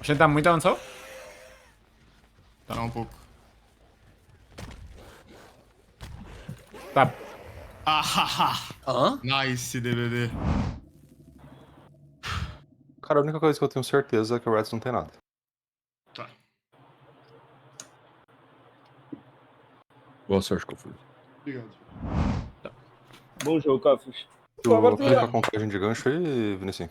A gente tá muito avançado? Tá um pouco. Tá. Hã? Nice, DBD. Cara, a única coisa que eu tenho certeza é que o Reds não tem nada. Tá. Boa sorte, Cafulio. Obrigado. Bom jogo, Cafus. Tu aplica a contagem de gancho aí, Vinicinho?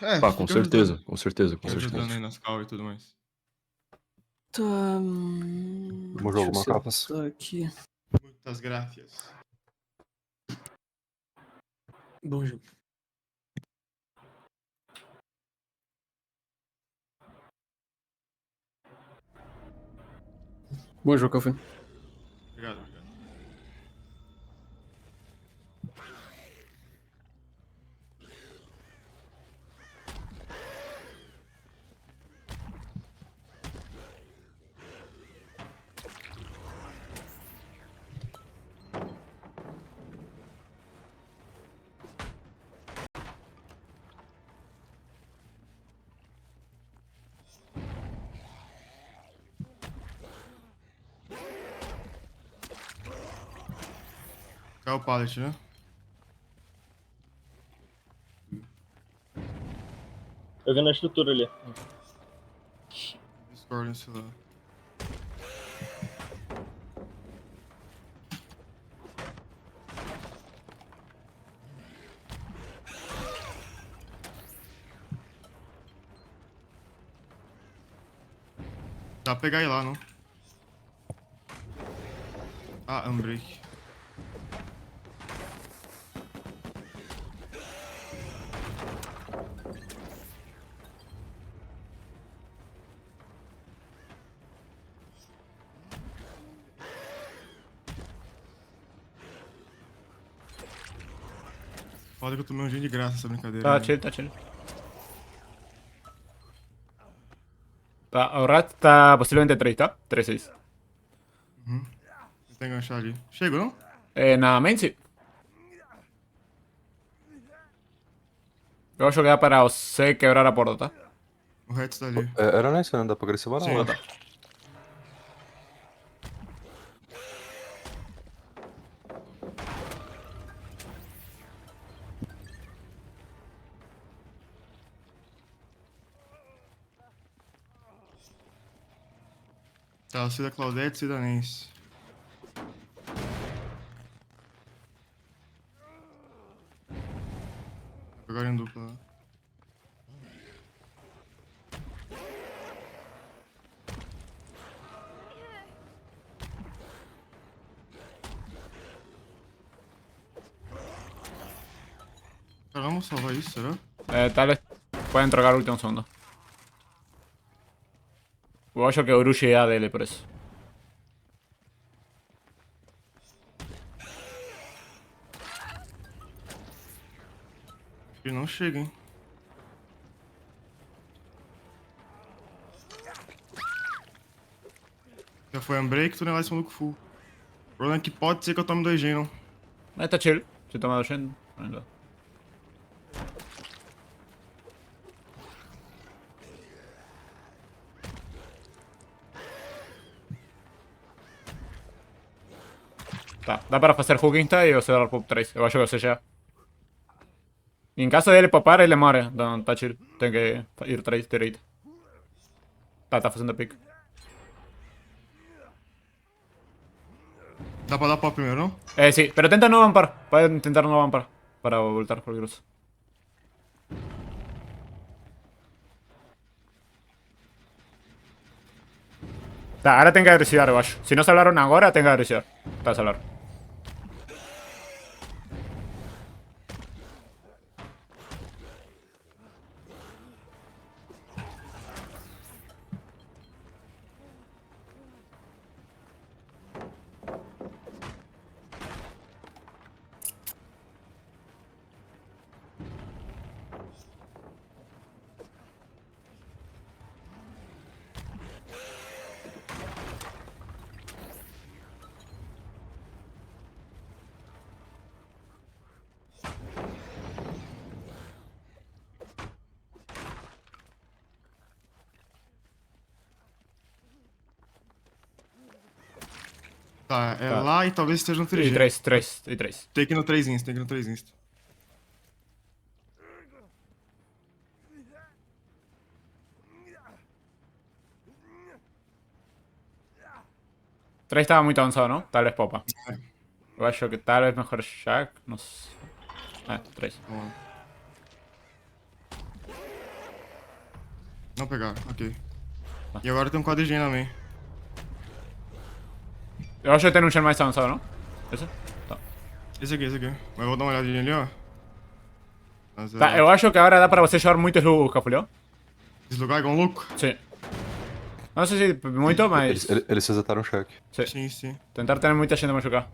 É, Pá, com fica certeza, ajudando. com certeza, com Fica ajudando aí certeza. nas call e tudo mais. Tá. Bom jogo, Macapas. Tá aqui. Muitas graças. Bom jogo. Bom jogo, Café. Obrigado, obrigado. Qual é o pallet, né? Eu vi na estrutura ali. Discord, sei lá. Dá pra pegar ele lá, não? Ah, unbreak. Foda que eu tomei um gin de graça essa brincadeira. Tá né? chill, tá chill. Tá, o Rat tá posiblemente 3, tá? 3-6. Tenta enganchar ali. Chegou, não? Na main, sim. Eu joguei para você quebrar a porta, tá? O Reds tá ali. Era nice, né? Não dá pra agressivar não, Sim. né? Tá. Tá, Cida Claudete e Cida Nens. Agora em dupla. Né? Cara, vamos salvar isso, será? Tal vez pueden trocar último segundo. Eu acho que o Urushi é ADL por isso. Acho que não chega, hein? Já foi unbreak, tu não vai esse maluco full. O problema é que pode ser que eu tome 2G, não. Mas tá chill. Se toma 200. Venga. Tá, dá para fazer hook insta e eu sei dar pop 3. Eu acho que seja. Em caso de ele popar, ele morre. Então tá chill. Tem que ir 3 direito. Tá fazendo pick. Dá pra dar pau primeiro, não? Sí, pero tenta no vampar. Pueden intentar no vampar. Para voltar por cruz. Tá, ahora tengo que agresivar, eu acho. Si no se hablaron ahora, tengo que agresivar. Tá, se hablaron. Tá, é Tá. lá e talvez esteja no E 3G. 3. Tem que ir no 3 insta, tem que ir no 3 insta. Três estava muito avançado, não? Tal vez popa. Eu acho que tal vez mejor Jack, não sei. 3. Vamos lá. Não pegar, ok. E agora tem um quadradinho na main. Eu acho que tem um chão mais avançado, não? Esse? Tá. Esse aqui. Mas eu vou dar uma olhadinha ali, ó. Mas, Tá, eu acho que agora dá pra você jogar muito slug, Cafulio. Deslugar igual um louco? Sim. Não sei se muito, mas... Eles resetaram o cheque. Sim. Sim. Tentar ter muita gente pra jogar.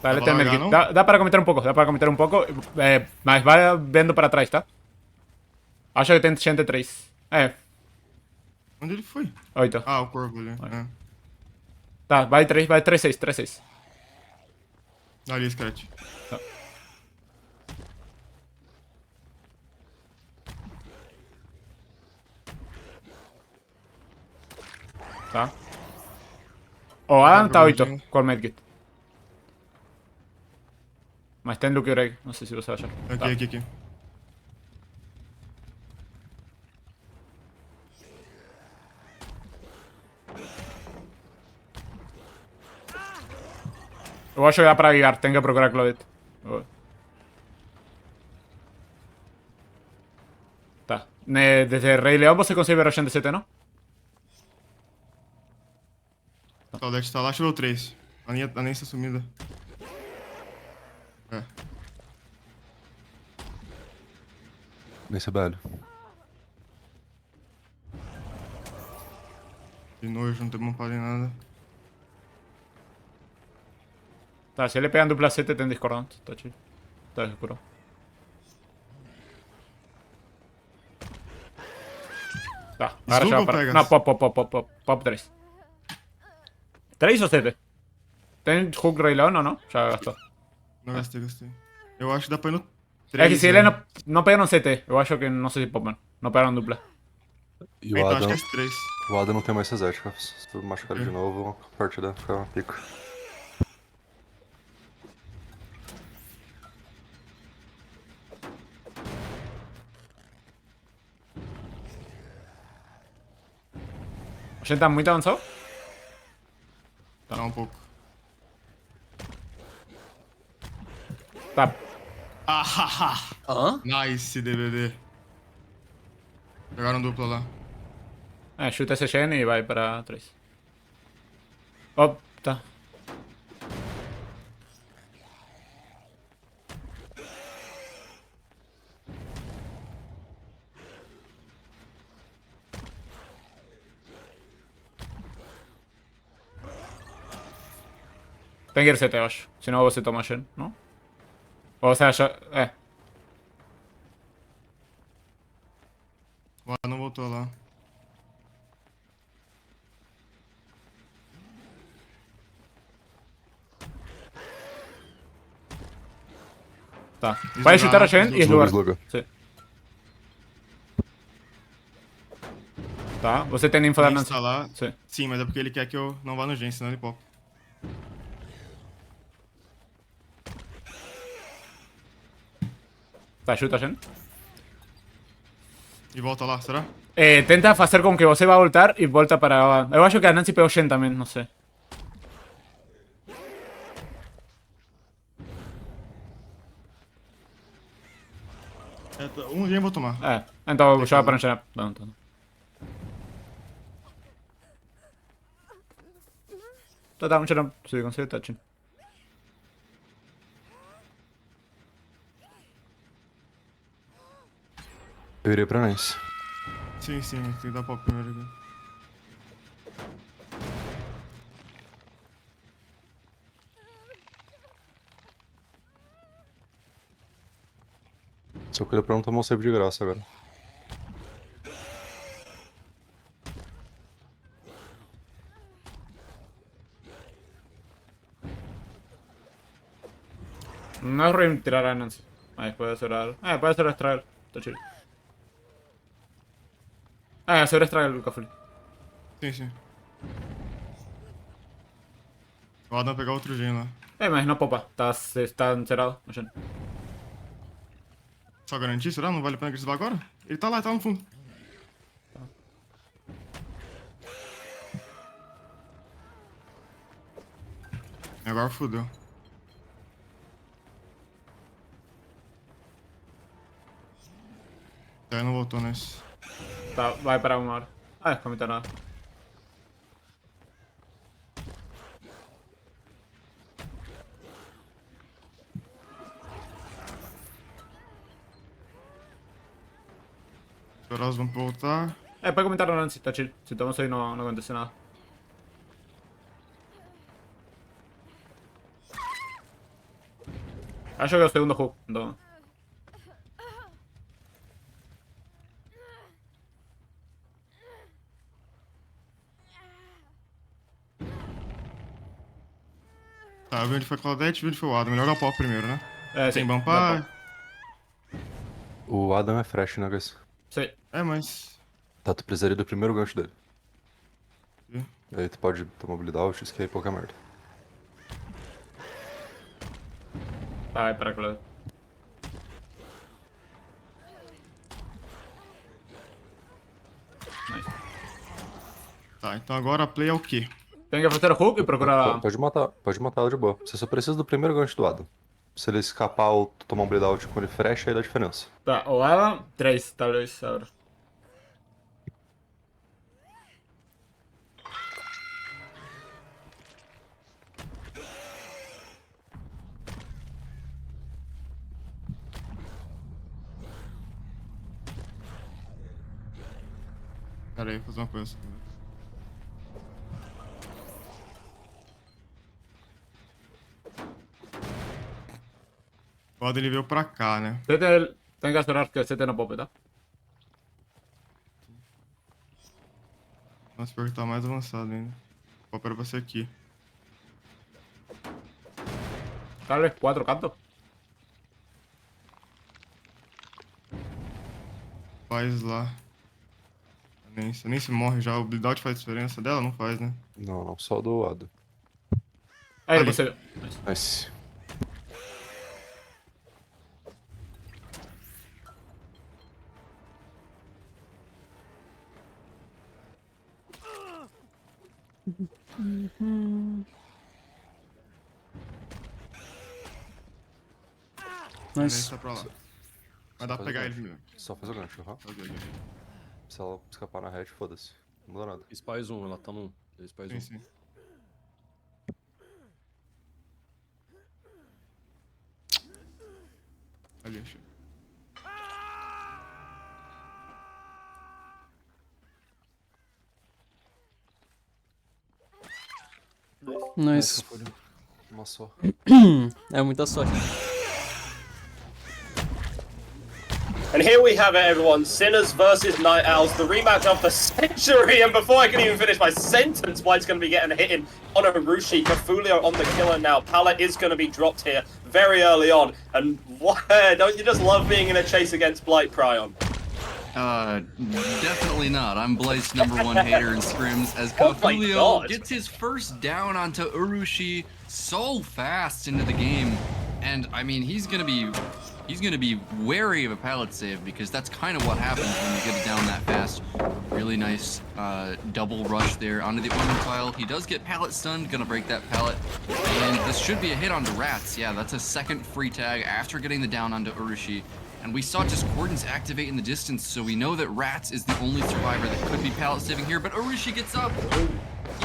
Tá, ele tem largar, medkit. não? Dá para cometer um pouco, mas vai vendo para trás, tá? Acho que tem gente 3. Onde ele foi? 8. Ah, o corvo ali. É. Tá, vai 3-6. Ali, Scratch. Tá. O Adam tá 8 Joguei. com o medkit. Mas tem Luke Greg, não sei se você acha. Tá. Aqui. Eu acho que dá para guiar, tem que procurar Claudette. Tá. Desde Rei Leão você consegue ver o 87, não? Claudete tá lá, choveu 3. A linha está sumida. É. Nesse velho. De nojo, não tem mapado em nada. Tá, se ele pega em dupla 7 tem discordante. Tá chido. Tá escuro. Tá, agora Slug já ou para. pegas? Não, pop 3. 3 ou 7? Tem Hook Rei Leão ou não? Já gastou. Não gastei. Eu acho que dá pra ir no 3. É que se ele não pega no CT, eu acho que não sei se popan. Não pegaram dupla. E o Então, acho Adam, que é esse 3. o Adam não tem mais reset, cara. Se tu machucar ele de novo, a partida fica uma pica. A gente tá muito avançado? Tá um pouco. Tá. Hã? Nice, DBD. Pegaram dupla lá. Chuta esse Shen e vai para 3. Oh, tá. Tem que ir CT, eu acho. Senão você toma Shen, não? Ou você acha... O Adam voltou lá. Tá. Vai chutar a Shen e Sluga, eslugar. sluga. Sim. Tá, você tem info da Gente Nancy. tá lá. Sim. Sim, mas é porque ele quer que eu não vá no gen, senão ele popa. Tá, chuta a Shen. E volta lá, será? Tenta fazer com que você vá voltar e volta para... Eu acho que a Nancy pegou Shen também, não sei. Um gen eu vou tomar. Então joga para um Shen up. Não. Tá, um Shen up. Se consegue, tá chido. Eu irei pra Nice. Sim, tem que dar pop primeiro aqui. Só que ele pra não tomar um save de graça agora. No es ruim tirar a Nancy. Ahí puede ser algo. Puede ser extraer. Está chido. Ah, se estraga o Cafulio. Sim, sim. O Adam vai pegar outro gen lá. Mas não popa. Tá encerrado. Imagina. Só garantir, será? Não vale a pena agressivar agora? Ele tá lá, ele tá no fundo. Agora fodeu. Aí não voltou nesse. Tá, vai parar uma hora. Ah, não tá nada. Esperar os vão voltar. Pode comentar no lance, tá chill. Si estamos ahí no acontece nada. Acho que é o segundo hook, então. Tá, eu vi onde foi a Claudete e vi onde foi o Adam. Melhor dar o pau primeiro, né? Sim, Sem bumpar. O Adam é fresh, né, guys? Sim. É, mas. Tá, tu precisaria do primeiro gancho dele. Sim. Aí tu pode tomar bleed que aí pouca merda. Tá, vai para Claudio. Nice. Tá, então agora a play é o quê? Tem que fazer o hook e procurar. Pode matar ela de boa. Você só precisa do primeiro gancho do Adam. Se ele escapar ou tu tomar um bleed out com ele fresh, aí dá diferença. Tá, o Adam, 3, talvez, agora. Pera aí, vou fazer uma coisa. O Adam ele veio pra cá, né? Tem que esperar que CT no pop, tá? Nossa, pior que tá mais avançado ainda. O papo era pra ser aqui. Tal 4 cantos. Faz lá. Nem se morre já. O bleed out faz diferença dela? Não faz, né? Não, só do Adam. Aí Ali. você. Nice. Nice. Tá pra lá. Vai dar pra pegar ele primeiro. Só faz o gancho, aham. Ok, ok. Se ela escapar na hatch, foda-se. Não muda nada. Spies 1, ela tá no. Spies 1. Sim, sim. Ali, achei. Nice. Uma só. É muita sorte. And here we have it, everyone. Sinners versus Night Owls, the rematch of the century. And before I can even finish my sentence, White's going to be getting hit in on Arushi. Cafulio on the killer now. Pallet is going to be dropped here very early on. And don't you just love being in a chase against Blight Tryon? Definitely not. I'm Blight's #1 hater in scrims as Oh my Cafulio God. gets his first down onto Urushi so fast into the game. And I mean, he's gonna be wary of a pallet save because that's kind of what happens when you get it down that fast. Really nice double rush there onto the ornament file. He does get pallet stunned, gonna break that pallet. And this should be a hit onto Rats. Yeah, that's a second free tag after getting the down onto Urushi. And we saw Discordance activate in the distance, so we know that Rats is the only survivor that could be pallet saving here, but Urushi gets up.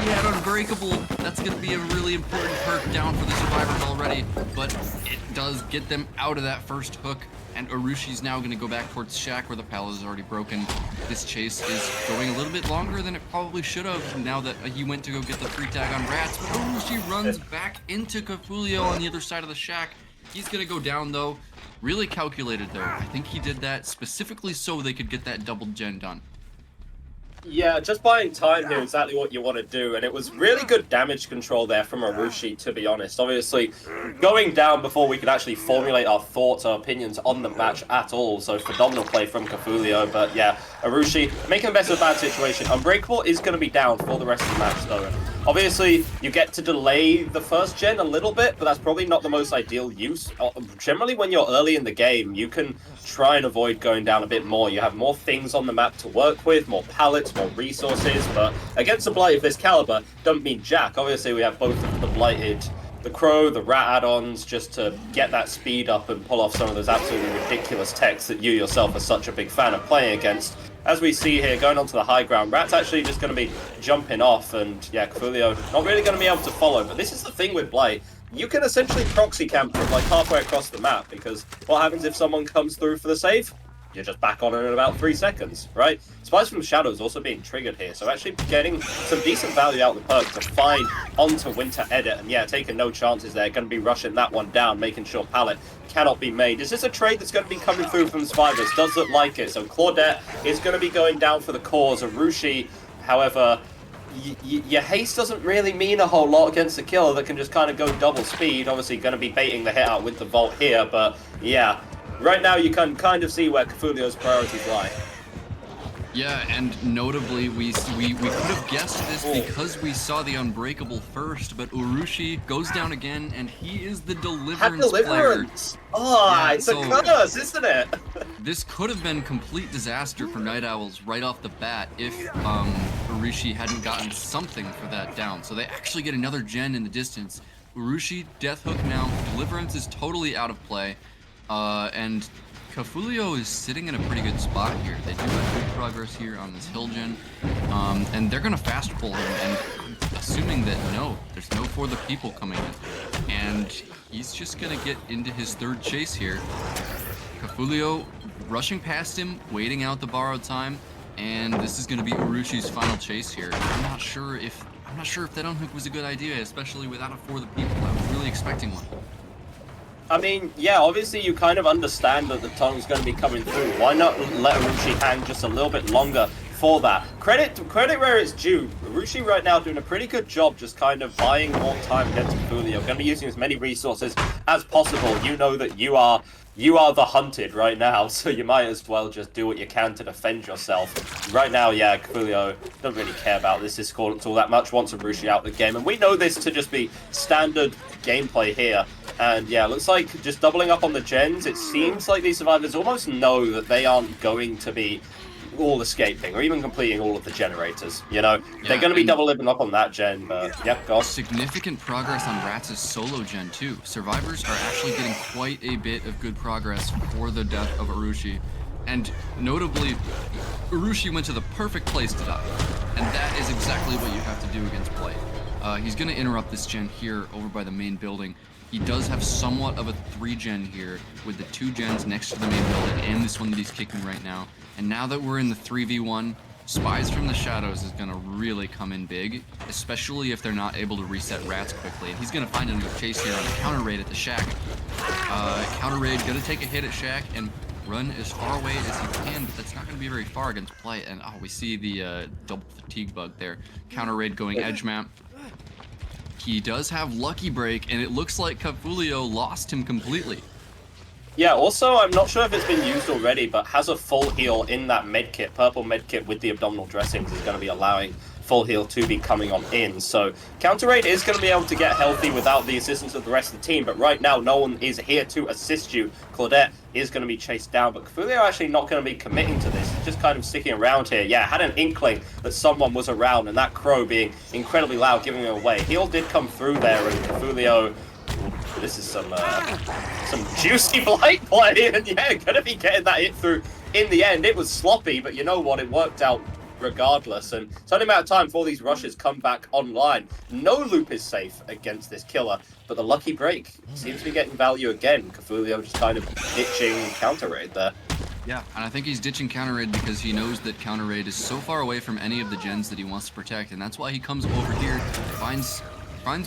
He had Unbreakable. That's going to be a really important perk down for the survivors already, but it does get them out of that first hook, and Urushi's now going to go back towards Shack where the pallet is already broken. This chase is going a little bit longer than it probably should have now that he went to go get the free tag on Rats, but Urushi runs back into Cafulio on the other side of the Shack. He's going to go down though. Really calculated though. I think he did that specifically so they could get that double gen done. Yeah, just buying time here, exactly what you want to do, and it was really good damage control there from Arushi, to be honest. Obviously, going down before we could actually formulate our thoughts or opinions on the match at all, so phenomenal play from Cafulio, but yeah, Arushi making the best of a bad situation. Unbreakable is going to be down for the rest of the match, though. Obviously, you get to delay the first gen a little bit, but that's probably not the most ideal use. Generally, when you're early in the game, you can try and avoid going down a bit more. You have more things on the map to work with, more pallets, more resources, but against a Blight of this caliber, don't mean jack. Obviously, we have both the Blighted, the Crow, the Rat add-ons, just to get that speed up and pull off some of those absolutely ridiculous techs that you yourself are such a big fan of playing against. As we see here, going onto the high ground, Rat's actually just going to be jumping off, and yeah, Cafulio not really going to be able to follow. But this is the thing with Blight. You can essentially proxy camp from like halfway across the map, because what happens if someone comes through for the save? You're just back on it in about 3 seconds, right? Spies from the Shadows also being triggered here, so actually getting some decent value out of the perk to find onto Winter Edit, and yeah, taking no chances there, going to be rushing that one down, making sure pallet cannot be made. Is this a trade that's going to be coming through from the Survivors? Does look like it, so Claudette is going to be going down for the cause. Arushi, however, your haste doesn't really mean a whole lot against a killer that can just kind of go double speed. Obviously going to be baiting the hit out with the Vault here, but yeah, right now you can kind of see where Cafulio's priorities lie. Yeah, and notably, we could have guessed this because we saw the Unbreakable first, but Urushi goes down again, and he is the Deliverance player. Oh, Yeah, it's so- a curse, isn't it? This could have been complete disaster for Night Owls right off the bat if Urushi hadn't gotten something for that down. So they actually get another gen in the distance. Urushi, Death Hook now, Deliverance is totally out of play, and Cafulio is sitting in a pretty good spot here. They do have good progress here on this hill gen, and they're gonna fast pull him, and assuming that no, there's no For the People coming in, and he's just gonna get into his third chase here. Cafulio rushing past him, waiting out the borrowed time, and this is gonna be Urushi's final chase here. I'm not sure if that unhook was a good idea, especially without a For the People. I was really expecting one. I mean, yeah, obviously you kind of understand that the tunnel's going to be coming through. Why not let Arushi hang just a little bit longer for that? Credit where it's due. Arushi right now doing a pretty good job just kind of buying more time against Cafulio. Going to be using as many resources as possible. You know that you are the hunted right now, so you might as well just do what you can to defend yourself. Right now, yeah, Cafulio doesn't really care about this discordance all that much, wants Arushi out of the game, and we know this to just be standard gameplay here. And yeah, looks like just doubling up on the gens, it seems like these survivors almost know that they aren't going to be all escaping or even completing all of the generators, you know? Yeah, they're going to be doubling up on that gen, but yeah, go on. Significant progress on Rats' solo gen too. Survivors are actually getting quite a bit of good progress for the death of Urushi. And notably, Urushi went to the perfect place to die. And that is exactly what you have to do against Blight. He's going to interrupt this gen here over by the main building. He does have somewhat of a 3-gen here with the 2 gens next to the main building and this one that he's kicking right now. And now that we're in the 3v1, Spies from the Shadows is going to really come in big, especially if they're not able to reset Rats quickly. And he's going to find another chase here on the counter raid at the shack. Counter raid going to take a hit at shack and run as far away as he can, but that's not going to be very far against Blight. And oh, we see the double fatigue bug there. Counter raid going edge map. He does have Lucky Break, and it looks like Cafulio lost him completely. Yeah, also, I'm not sure if it's been used already, but has a full heal in that medkit. Purple medkit with the abdominal dressings is going to be allowing full heal to be coming on in. So counter raid is going to be able to get healthy without the assistance of the rest of the team, but right now no one is here to assist you. Claudette is going to be chased down, but Cafulio actually not going to be committing to this. He's just kind of sticking around here. Yeah, had an inkling that someone was around, and that crow being incredibly loud, giving him away. Heal did come through there, and Cafulio, this is some juicy Blight play, and yeah, going to be getting that hit through in the end. It was sloppy, but you know what? It worked out regardless, and it's only a matter of time before these rushes come back online. No loop is safe against this killer, but the Lucky Break seems to be getting value again. Cafulio just kind of ditching counter raid there. Yeah, and I think he's ditching counter raid because he knows that counter raid is so far away from any of the gens that he wants to protect, and that's why he comes over here, finds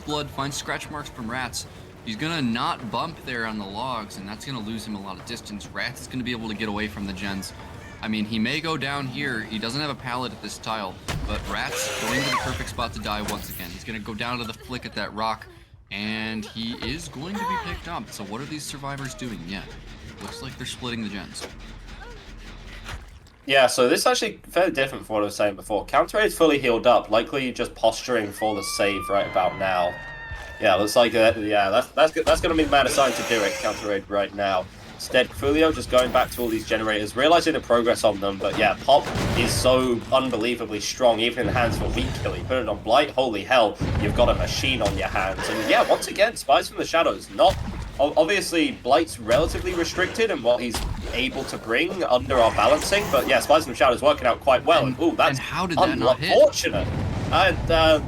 blood, finds scratch marks from Rats. He's gonna not bump there on the logs, and that's gonna lose him a lot of distance. Rats is gonna be able to get away from the gens. I mean, he may go down here. He doesn't have a pallet at this tile, but Rat's going to the perfect spot to die once again. He's going to go down to the flick at that rock, and he is going to be picked up. So what are these survivors doing? Yeah, looks like they're splitting the gens. Yeah, so this is actually fairly different from what I was saying before. Counter is fully healed up, likely just posturing for the save right about now. Yeah, looks like that's going to be the man assigned to do it, Counter Raid right now. Instead, Cafulio just going back to all these generators, realizing the progress on them, but yeah, Pop is so unbelievably strong, even in the hands of a weak kill. You put it on Blight, holy hell, you've got a machine on your hands. And yeah, once again, Spies from the Shadows, not... Obviously, Blight's relatively restricted in what he's able to bring under our balancing, but yeah, Spies from the Shadows working out quite well. And ooh, that's how did that not hit? Unfortunate. I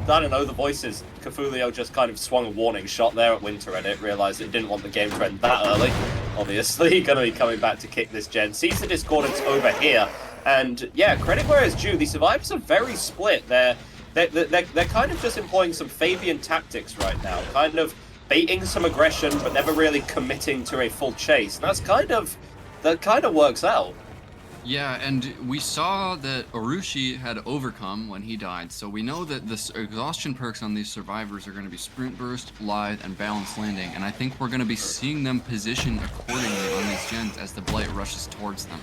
don't know, the voices. Cafulio just kind of swung a warning shot there at Winter Edit, realized it didn't want the game to end that early. Obviously, going to be coming back to kick this gen. Sees the Discordance over here, and yeah, credit where it's due. These survivors are very split. They're kind of just employing some Fabian tactics right now, kind of baiting some aggression, but never really committing to a full chase. And that kind of works out. Yeah, and we saw that Urushi had overcome when he died, so we know that the exhaustion perks on these survivors are going to be Sprint Burst, Lithe, and Balanced Landing, and I think we're going to be seeing them position accordingly on these gens as the Blight rushes towards them.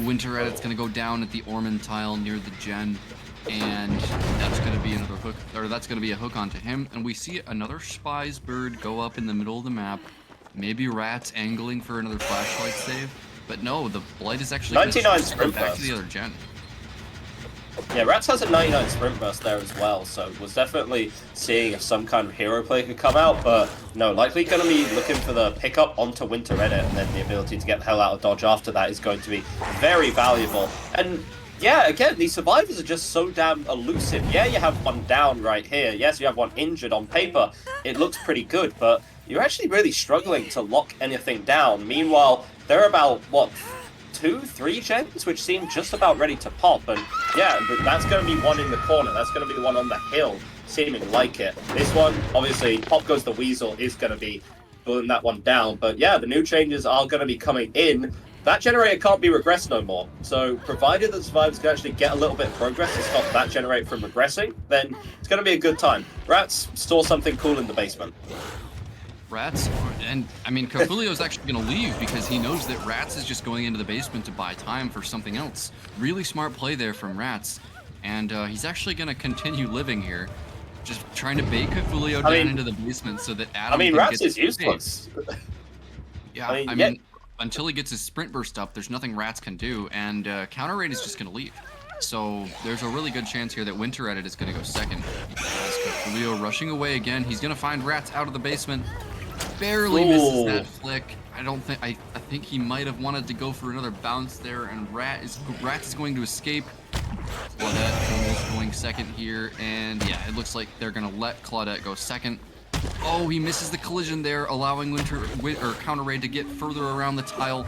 Winter Edit's going to go down at the Ormond tile near the gen, and that's going to be another hook, or that's going to be a hook onto him, and we see another Spy's bird go up in the middle of the map, maybe Rat's angling for another flashlight save. But no, the Blight is actually 99 sprint back burst. to the other gen. Yeah, Rats has a 99 sprint burst there as well, so was definitely seeing if some kind of hero play could come out, but no, likely going to be looking for the pickup onto Winter Edit, and then the ability to get the hell out of dodge after that is going to be very valuable. And yeah, again, these survivors are just so damn elusive. Yeah, you have one down right here. Yes, you have one injured on paper. It looks pretty good, but you're actually really struggling to lock anything down. Meanwhile, they're about, what, 2-3 gens, which seem just about ready to pop. And yeah, but that's going to be one in the corner. That's going to be the one on the hill, seeming like it. This one, obviously, Pop Goes the Weasel is going to be pulling that one down. But yeah, the new changes are going to be coming in. That generator can't be regressed no more. So provided the survivors can actually get a little bit of progress to stop that generator from regressing, then it's going to be a good time. Rats, store something cool in the basement. Rats, and I mean, Cafulio's actually going to leave because he knows that Rats is just going into the basement to buy time for something else. Really smart play there from Rats, and he's actually going to continue living here, just trying to bait Cafulio down into the basement so that Adam can Rats get is useless. Yeah, I mean, until he gets his sprint burst up, there's nothing Rats can do, and Counter Raid is just going to leave. So there's a really good chance here that Winter Edit is going to go second. As Cafulio rushing away again, he's going to find Rats out of the basement. Barely misses that flick. I think he might have wanted to go for another bounce there, and Rats is going to escape. Claudette almost going second here, and yeah, it looks like they're gonna let Claudette go second. Oh, he misses the collision there, allowing Counter Raid to get further around the tile,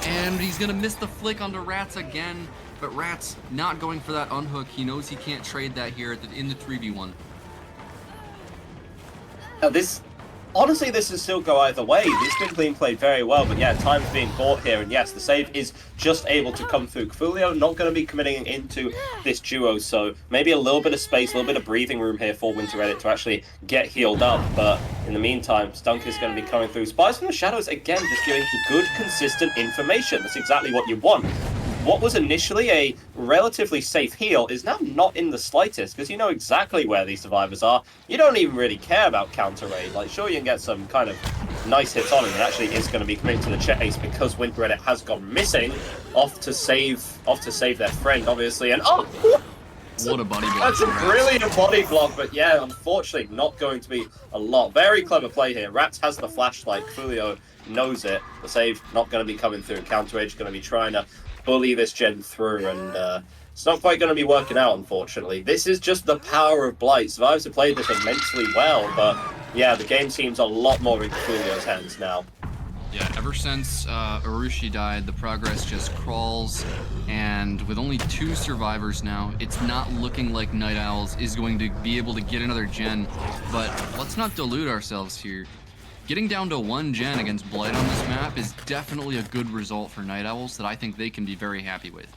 and he's gonna miss the flick onto Rats again. But Rats not going for that unhook. He knows he can't trade that here in the 3v1. Honestly, this can still go either way. This has been played very well, but yeah, time's being bought here, and yes, the save is just able to come through. Cafulio not going to be committing into this duo, so maybe a little bit of space, a little bit of breathing room here for Winter Edit to actually get healed up, but in the meantime, Stunk is going to be coming through. Spies from the Shadows, again, just giving good, consistent information. That's exactly what you want. What was initially a relatively safe heal is now not in the slightest, because you know exactly where these survivors are. You don't even really care about Counter Raid. Like, sure, you can get some kind of nice hits on him. It actually is going to be committed to the chase because Winter Edit has gone missing, off to save their friend, obviously. And what a body block. That's a brilliant body block, but yeah, unfortunately, not going to be a lot. Very clever play here. Rats has the flashlight. Cafulio knows it. The save not going to be coming through. Counter Raid is going to be trying to bully this gen through, and it's not quite going to be working out, unfortunately. This is just the power of Blight. Survivors have played this immensely well, but yeah, the game seems a lot more in Cafulio's hands now. Yeah, ever since Urushi died, the progress just crawls, and with only 2 survivors now, it's not looking like Night Owls is going to be able to get another gen, but let's not delude ourselves here. getting down to 1 gen against Blight on this map is definitely a good result for Night Owls that I think they can be very happy with.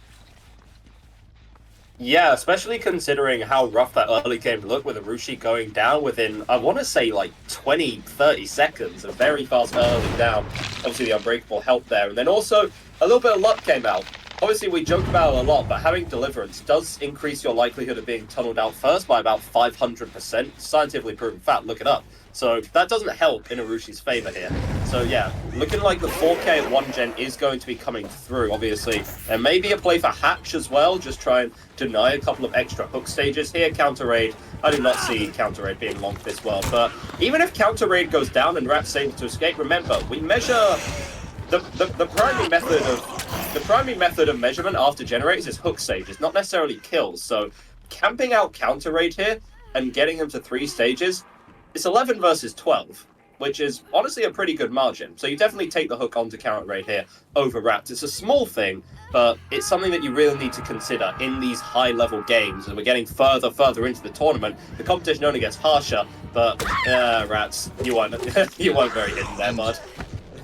Yeah, especially considering how rough that early game looked with Arushi going down within, I want to say, like 20, 30 seconds. A very fast early down. Obviously, the Unbreakable helped there. And then also, a little bit of luck came out. Obviously, we joke about it a lot, but having Deliverance does increase your likelihood of being tunneled out first by about 500%. Scientifically proven fact, look it up. So that doesn't help in Arushi's favor here. So yeah, looking like the 4K at 1 gen is going to be coming through, obviously. There may be a play for Hatch as well, just try and deny a couple of extra hook stages here. Counter Raid, I do not see Counter Raid being long for this world, but even if Counter Raid goes down and Rat's able to escape, remember, we measure the primary method of measurement after generators is hook stages, not necessarily kills. So camping out Counter Raid here and getting them to 3 stages, it's 11 versus 12, which is honestly a pretty good margin. So you definitely take the hook onto Counter Raid here over Rats. It's a small thing, but it's something that you really need to consider in these high-level games. As we're getting further into the tournament, the competition only gets harsher, but Rats, you weren't very hidden there, bud.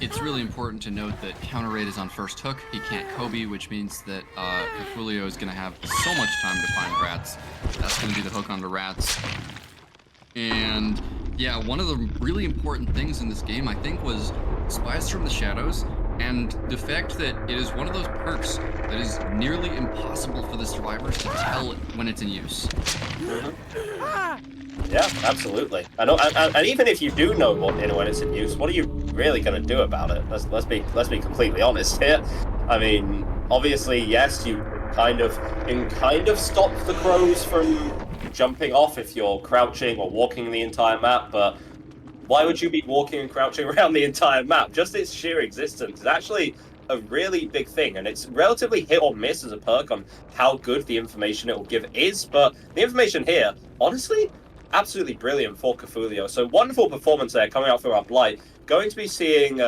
It's really important to note that Counter Raid is on first hook. He can't Kobe, which means that Cafulio is going to have so much time to find Rats. That's going to be the hook onto Rats. And yeah, one of the really important things in this game, I think, was Spies from the Shadows, and the fact that it is one of those perks that is nearly impossible for the survivors to tell when it's in use. Yeah, absolutely. And even if you do know when it's in use, what are you really going to do about it? Let's be completely honest here. I mean, obviously, yes, you kind of stop the crows from jumping off if you're crouching or walking the entire map, but why would you be walking and crouching around the entire map? Just its sheer existence is actually a really big thing, and it's relatively hit or miss as a perk on how good the information it will give is, but the information here, honestly, absolutely brilliant for Cafulio. So wonderful performance there coming out for our Blight. Going to be seeing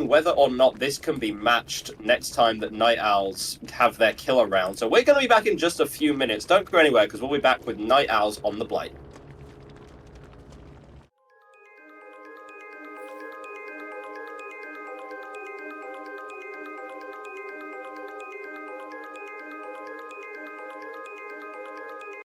whether or not this can be matched next time that Night Owls have their killer round. So we're going to be back in just a few minutes. Don't go anywhere, because we'll be back with Night Owls on the Blight.